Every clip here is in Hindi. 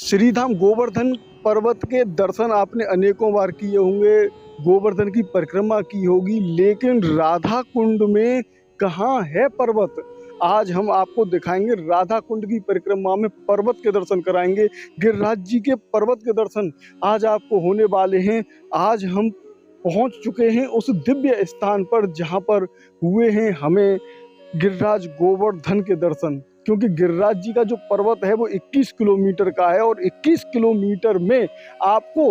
श्रीधाम गोवर्धन पर्वत के दर्शन आपने अनेकों बार किए होंगे, गोवर्धन की परिक्रमा की होगी, लेकिन राधा कुंड में कहाँ है पर्वत? आज हम आपको दिखाएंगे राधा कुंड की परिक्रमा में पर्वत के दर्शन कराएंगे। गिरिराज जी के पर्वत के दर्शन आज आपको होने वाले हैं। आज हम पहुंच चुके हैं उस दिव्य स्थान पर जहां पर हुए हैं हमें गिरिराज गोवर्धन के दर्शन। क्योंकि गिरिराज जी का जो पर्वत है वो 21 किलोमीटर का है और 21 किलोमीटर में आपको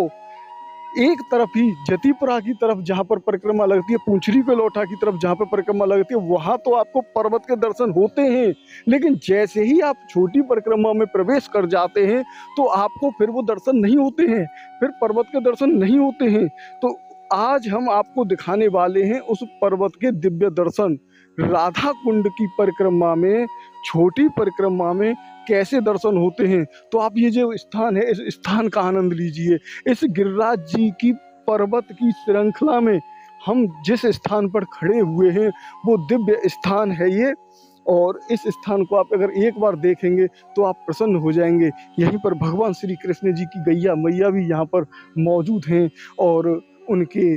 एक तरफ ही जतीपुरा की तरफ जहाँ पर परिक्रमा लगती है, पूंछरी पे लौटा की तरफ जहाँ पर परिक्रमा लगती है, वहाँ तो आपको पर्वत के दर्शन होते हैं। लेकिन जैसे ही आप छोटी परिक्रमा में प्रवेश कर जाते हैं तो आपको फिर वो दर्शन नहीं होते हैं, फिर पर्वत के दर्शन नहीं होते हैं। तो आज हम आपको दिखाने वाले हैं उस पर्वत के दिव्य दर्शन। राधा कुंड की परिक्रमा में, छोटी परिक्रमा में कैसे दर्शन होते हैं। तो आप ये जो स्थान है, इस स्थान का आनंद लीजिए। इस गिरिराज जी की पर्वत की श्रृंखला में हम जिस स्थान पर खड़े हुए हैं वो दिव्य स्थान है ये। और इस स्थान को आप अगर एक बार देखेंगे तो आप प्रसन्न हो जाएंगे। यहीं पर भगवान श्री कृष्ण जी की गैया मैया भी यहाँ पर मौजूद हैं और उनके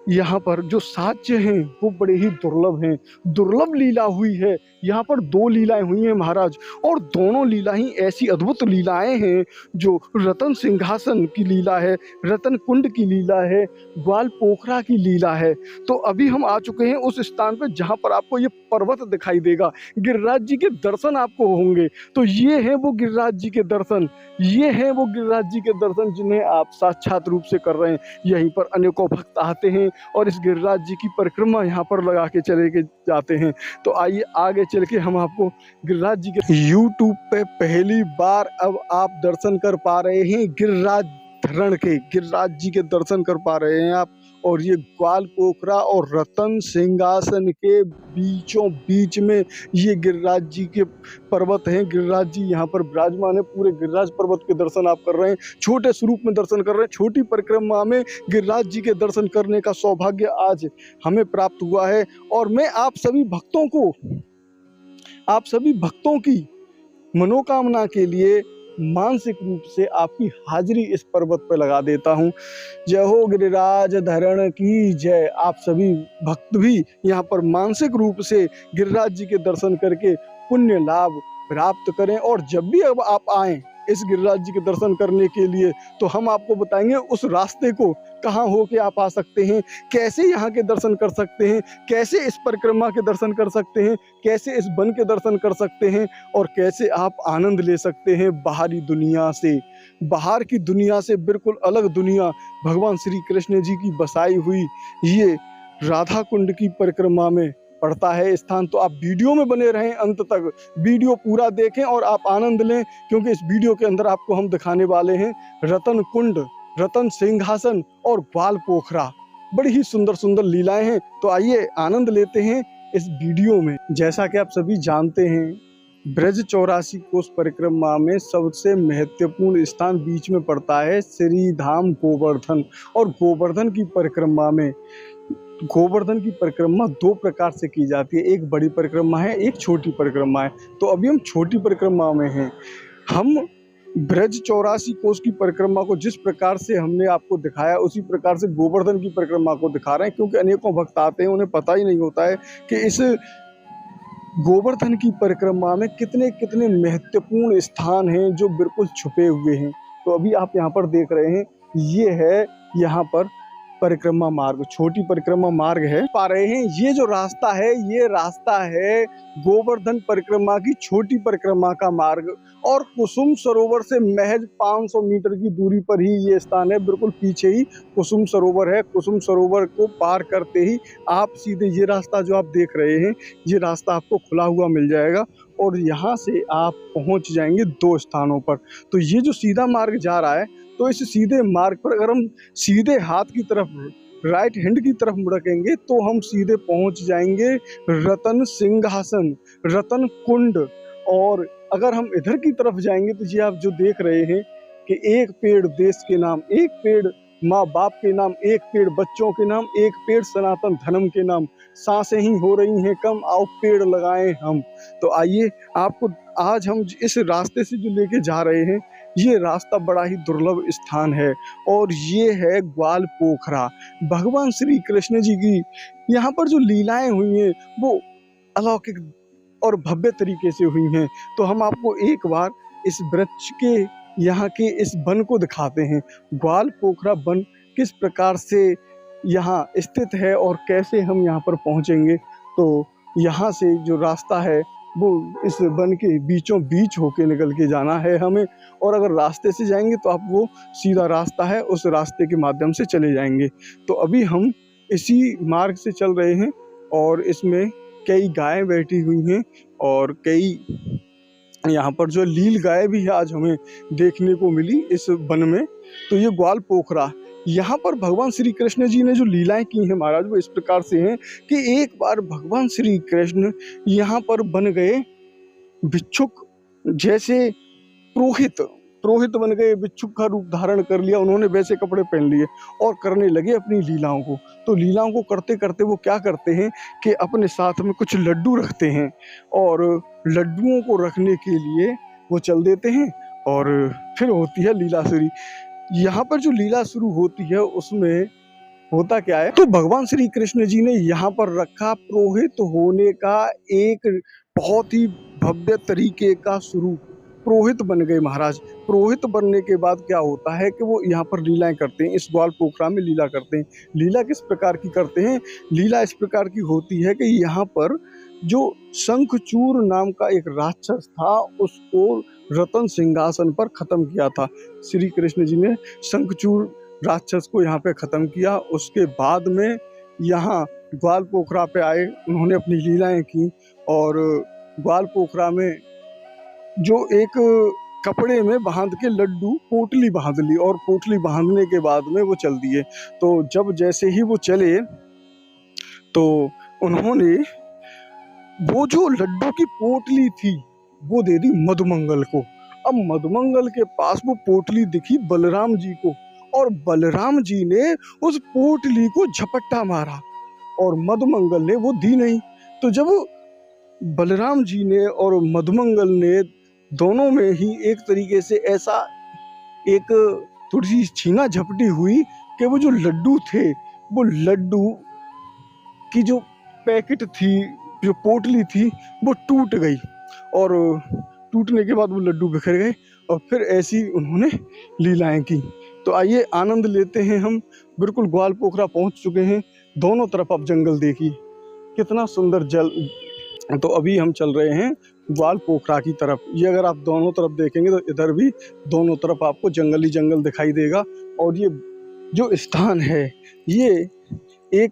यहाँ पर जो साक्ष्य हैं वो बड़े ही दुर्लभ हैं। दुर्लभ लीला हुई है। यहाँ पर 2 लीलाएं हुई हैं महाराज, और दोनों लीला ही ऐसी अद्भुत लीलाएं हैं। जो रतन सिंहासन की लीला है, रतन कुंड की लीला है, ग्वाल पोखरा की लीला है। तो अभी हम आ चुके हैं उस स्थान पर जहाँ पर आपको ये पर्वत दिखाई देगा, गिरिराज जी के दर्शन आपको होंगे। तो ये है वो गिरिराज जी के दर्शन, ये है वो गिरिराज जी के दर्शन जिन्हें आप साक्षात रूप से कर रहे हैं। यहीं पर अनेकों भक्त आते हैं और इस गिरिराज जी की परिक्रमा यहाँ पर लगा के चले के जाते हैं। तो आइए आगे चल के हम आपको गिरिराज जी के YouTube पे पहली बार अब आप दर्शन कर पा रहे हैं। गिरिराज धरण के गिरिराज जी के दर्शन कर पा रहे हैं आप। और ये ग्वाल पोखरा और रतन सिंहासन के बीचों बीच में ये गिरिराज जी के पर्वत हैं। गिरिराज जी यहाँ पर विराजमान है। पूरे गिरिराज पर्वत के दर्शन आप कर रहे हैं, छोटे स्वरूप में दर्शन कर रहे हैं। छोटी परिक्रमा में गिरिराज जी के दर्शन करने का सौभाग्य आज हमें प्राप्त हुआ है। और मैं आप सभी भक्तों की मनोकामना के लिए मानसिक रूप से आपकी हाजिरी इस पर्वत पर लगा देता हूँ। जय हो गिरिराज धरण की जय। आप सभी भक्त भी यहाँ पर मानसिक रूप से गिरिराज जी के दर्शन करके पुण्य लाभ प्राप्त करें। और जब भी अब आप आएं इस गिरिराज जी के दर्शन करने के लिए तो हम आपको बताएंगे उस रास्ते को कहाँ हो के आप आ सकते हैं, कैसे यहाँ के दर्शन कर सकते हैं, कैसे इस परिक्रमा के दर्शन कर सकते हैं, कैसे इस वन के दर्शन कर सकते हैं, और कैसे आप आनंद ले सकते हैं बाहरी दुनिया से। बाहर की दुनिया से बिल्कुल अलग दुनिया भगवान श्री कृष्ण जी की बसाई हुई ये राधा कुंड की परिक्रमा में पड़ता है स्थान। तो आप वीडियो में बने रहें, अंत तक वीडियो पूरा देखें और आप आनंद लें। क्योंकि इस वीडियो के अंदर आपको हम दिखाने वाले हैं रतन कुंड, रतन सिंहासन और ग्वाल पोखरा। बड़ी ही सुंदर सुंदर लीलाएं हैं। तो आइए आनंद लेते हैं इस वीडियो में। जैसा कि आप सभी जानते हैं, ब्रज 84 कोस परिक्रमा में सबसे महत्वपूर्ण स्थान बीच में पड़ता है श्रीधाम गोवर्धन। और गोवर्धन की परिक्रमा में, गोवर्धन की परिक्रमा 2 प्रकार से की जाती है। एक बड़ी परिक्रमा है, एक छोटी परिक्रमा है। तो अभी हम छोटी परिक्रमा में हैं। हम ब्रज 84 कोस की परिक्रमा को जिस प्रकार से हमने आपको दिखाया उसी प्रकार से गोवर्धन की परिक्रमा को दिखा रहे हैं। क्योंकि अनेकों भक्त आते हैं, उन्हें पता ही नहीं होता है कि इस गोवर्धन की परिक्रमा में कितने कितने महत्वपूर्ण स्थान हैं जो बिल्कुल छुपे हुए हैं। तो अभी आप यहाँ पर देख रहे हैं, ये है यहाँ पर परिक्रमा मार्ग, छोटी परिक्रमा मार्ग है। पा रहे हैं ये जो रास्ता है, ये रास्ता है गोवर्धन परिक्रमा की छोटी परिक्रमा का मार्ग। और कुसुम सरोवर से महज 500 मीटर की दूरी पर ही ये स्थान है। बिल्कुल पीछे ही कुसुम सरोवर है। कुसुम सरोवर को पार करते ही आप सीधे ये रास्ता जो आप देख रहे हैं, ये रास्ता आपको खुला हुआ मिल जाएगा और यहाँ से आप पहुँच जाएंगे 2 स्थानों पर। तो ये जो सीधा मार्ग जा रहा है, तो इस सीधे मार्ग पर अगर हम सीधे हाथ की तरफ, राइट हैंड की तरफ मुड़केंगे तो हम सीधे पहुंच जाएंगे रतन सिंहासन, रतन कुंड। और अगर हम इधर की तरफ जाएंगे तो ये आप जो देख रहे हैं कि एक पेड़ देश के नाम, एक पेड़ माँ बाप के नाम, एक पेड़ बच्चों के नाम, एक पेड़ सनातन धर्म के नाम। सांसें ही हो रही हैं कम, आओ पेड़ लगाएं हम। तो आइए आपको आज हम इस रास्ते से जो लेके जा रहे हैं, ये रास्ता बड़ा ही दुर्लभ स्थान है और ये है ग्वाल पोखरा। भगवान श्री कृष्ण जी की यहाँ पर जो लीलाएं हुई हैं वो अलौकिक और भव्य तरीके से हुई हैं। तो हम आपको एक बार इस वृक्ष के यहाँ के इस वन को दिखाते हैं। ग्वाल पोखरा वन किस प्रकार से यहाँ स्थित है और कैसे हम यहाँ पर पहुँचेंगे। तो यहाँ से जो रास्ता है वो इस वन के बीचों बीच होके निकल के जाना है हमें, और अगर रास्ते से जाएंगे तो आप वो सीधा रास्ता है, उस रास्ते के माध्यम से चले जाएंगे। तो अभी हम इसी मार्ग से चल रहे हैं और इसमें कई गायें बैठी हुई हैं और कई यहाँ पर जो लील गाय भी आज हमें देखने को मिली इस वन में। तो ये ग्वाल पोखरा, यहाँ पर भगवान श्री कृष्ण जी ने जो लीलाएं की हैं महाराज वो इस प्रकार से हैं कि एक बार भगवान श्री कृष्ण यहाँ पर बन गए भिक्षुक जैसे पुरोहित बन गए, भिक्षुक का रूप धारण कर लिया उन्होंने, वैसे कपड़े पहन लिए और करने लगे अपनी लीलाओं को। तो लीलाओं को करते करते वो क्या करते हैं कि अपने साथ में कुछ लड्डू रखते हैं और लड्डुओं को रखने के लिए वो चल देते हैं और फिर होती है लीला शुरू। यहाँ पर जो लीला शुरू होती है उसमें होता क्या है, तो भगवान श्री कृष्ण जी ने यहाँ पर रखा पुरोहित होने का एक बहुत ही भव्य तरीके का स्वरूप। पुरोहित बन गए महाराज। पुरोहित बनने के बाद क्या होता है कि वो यहाँ पर लीलाएं करते हैं, इस ग्वाल पोखरा में लीला करते हैं। लीला किस प्रकार की करते हैं? लीला इस प्रकार की होती है कि यहाँ पर जो शंखचूर नाम का एक राक्षस था उसको रतन सिंहासन पर खत्म किया था। श्री कृष्ण जी ने शंखचूर राक्षस को यहाँ पे खत्म किया। उसके बाद में यहाँ ग्वाल पोखरा पे आए, उन्होंने अपनी लीलाएं की और ग्वाल पोखरा में जो एक कपड़े में बांध के लड्डू पोटली बांध ली और पोटली बांधने के बाद में वो चल दिए। तो जब जैसे ही वो चले तो उन्होंने वो जो लड्डू की पोटली थी वो दे दी मधुमंगल को। अब मधुमंगल के पास वो पोटली दिखी बलराम जी को और बलराम जी ने उस पोटली को झपट्टा मारा और मधुमंगल ने वो दी नहीं। तो जब बलराम जी ने और मधुमंगल ने दोनों में ही एक तरीके से ऐसा एक थोड़ी सी छीना झपटी हुई कि वो जो लड्डू थे वो लड्डू की जो पैकेट थी, जो पोटली थी वो टूट गई और टूटने के बाद वो लड्डू बिखर गए और फिर ऐसी उन्होंने लीलाएं की। तो आइए आनंद लेते हैं। हम बिल्कुल ग्वाल पोखरा पहुंच चुके हैं। दोनों तरफ आप जंगल देखिए, कितना सुंदर जल। तो अभी हम चल रहे हैं ग्वाल पोखरा की तरफ। ये अगर आप दोनों तरफ देखेंगे तो इधर भी दोनों तरफ आपको जंगल ही जंगल दिखाई देगा। और ये जो स्थान है ये एक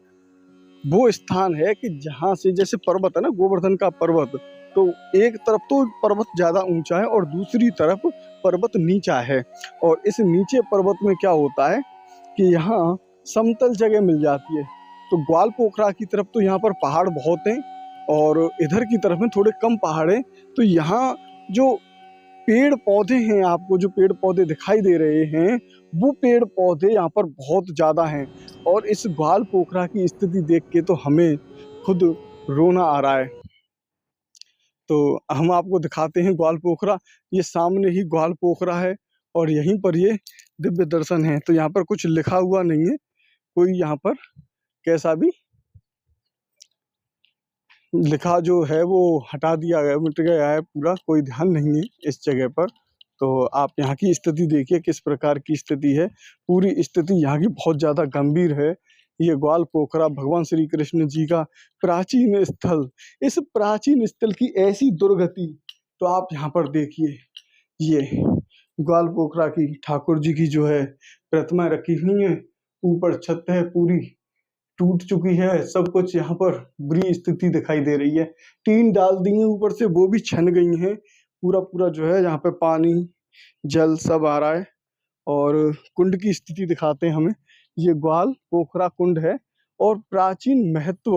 वो स्थान है कि जहाँ से जैसे पर्वत है ना, गोवर्धन का पर्वत, तो एक तरफ तो पर्वत ज़्यादा ऊंचा है और दूसरी तरफ पर्वत नीचा है। और इस नीचे पर्वत में क्या होता है कि यहाँ समतल जगह मिल जाती है। तो ग्वाल पोखरा की तरफ तो यहाँ पर पहाड़ बहुत हैं और इधर की तरफ में थोड़े कम पहाड़ हैं। तो यहाँ जो पेड़ पौधे हैं, आपको जो पेड़ पौधे दिखाई दे रहे हैं वो पेड़ पौधे यहाँ पर बहुत ज़्यादा हैं। और इस ग्वाल पोखरा की स्थिति देख के तो हमें खुद रोना आ रहा है। तो हम आपको दिखाते हैं ग्वाल पोखरा। ये सामने ही ग्वाल पोखरा है और यहीं पर ये दिव्य दर्शन है। तो यहाँ पर कुछ लिखा हुआ नहीं है, कोई यहाँ पर कैसा भी लिखा जो है वो हटा दिया गया, मिट गया है पूरा, कोई ध्यान नहीं है इस जगह पर। तो आप यहाँ की स्थिति देखिए किस प्रकार की स्थिति है। पूरी स्थिति यहाँ की बहुत ज़्यादा गंभीर है। ये ग्वाल पोखरा भगवान श्री कृष्ण जी का प्राचीन स्थल। इस प्राचीन स्थल की ऐसी दुर्गति तो आप यहाँ पर देखिए। ये ग्वाल पोखरा की ठाकुर जी की जो है प्रतिमा रखी हुई है, ऊपर छत है पूरी टूट चुकी है, सब कुछ यहाँ पर बुरी स्थिति दिखाई दे रही है। टीन डाल दी है ऊपर से, वो भी छन गई हैं। पूरा पूरा जो है यहाँ पे पानी जल सब आ रहा है। और कुंड की स्थिति दिखाते हैं हमें। ये ग्वाल पोखरा कुंड है और प्राचीन महत्व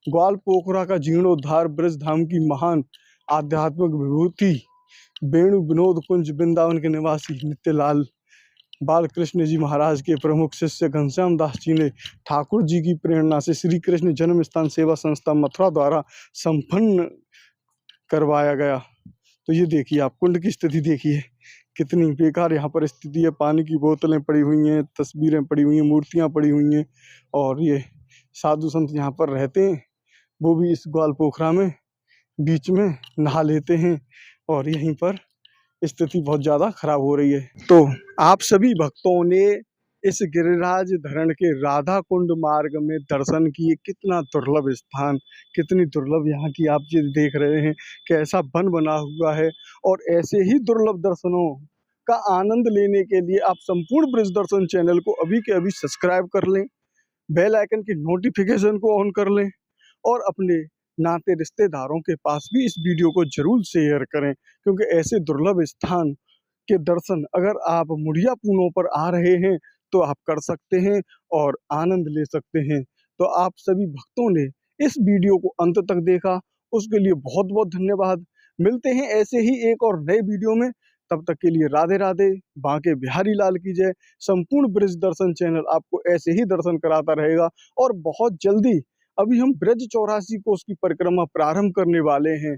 ग्वाल पोखरा का जीर्णोद्धार ब्रज धाम की महान आध्यात्मिक विभूति वेणु विनोद कुंज वृंदावन के निवासी नित्यलाल बालकृष्ण जी महाराज के प्रमुख शिष्य घनश्याम दास जी ने ठाकुर जी की प्रेरणा से श्री कृष्ण जन्म स्थान सेवा संस्था मथुरा द्वारा संपन्न करवाया गया। तो ये देखिए आप कुंड की स्थिति देखिए कितनी बेकार यहाँ पर स्थिति है। पानी की बोतलें पड़ी हुई हैं, तस्वीरें पड़ी हुई हैं, मूर्तियाँ पड़ी हुई हैं और ये साधु संत यहाँ पर रहते हैं, वो भी इस ग्वाल पोखरा में बीच में नहा लेते हैं और यहीं पर स्थिति बहुत ज़्यादा खराब हो रही है। तो आप सभी भक्तों ने इस गिरिराज धरण के राधा कुंड मार्ग में दर्शन किए। कितना दुर्लभ स्थान, कितनी दुर्लभ यहाँ की आप चीज देख रहे हैं, कैसा वन बना हुआ है। और ऐसे ही दुर्लभ दर्शनों का आनंद लेने के लिए आप संपूर्ण ब्रज दर्शन चैनल को अभी के अभी सब्सक्राइब कर लें, बेल आइकन की नोटिफिकेशन को ऑन कर लें और अपने नाते रिश्तेदारों के पास भी इस वीडियो को जरूर शेयर करें, क्योंकि ऐसे दुर्लभ स्थान के दर्शन अगर आप मुड़िया पूनों पर आ रहे हैं तो आप कर सकते हैं और आनंद ले सकते हैं। तो आप सभी भक्तों ने इस वीडियो को अंत तक देखा, उसके लिए बहुत बहुत धन्यवाद। मिलते हैं ऐसे ही एक और नए वीडियो में, तब तक के लिए राधे राधे। बांके बिहारी लाल की जय। संपूर्ण ब्रज दर्शन चैनल आपको ऐसे ही दर्शन कराता रहेगा और बहुत जल्दी अभी हम ब्रज 84 कोस की परिक्रमा प्रारंभ करने वाले हैं।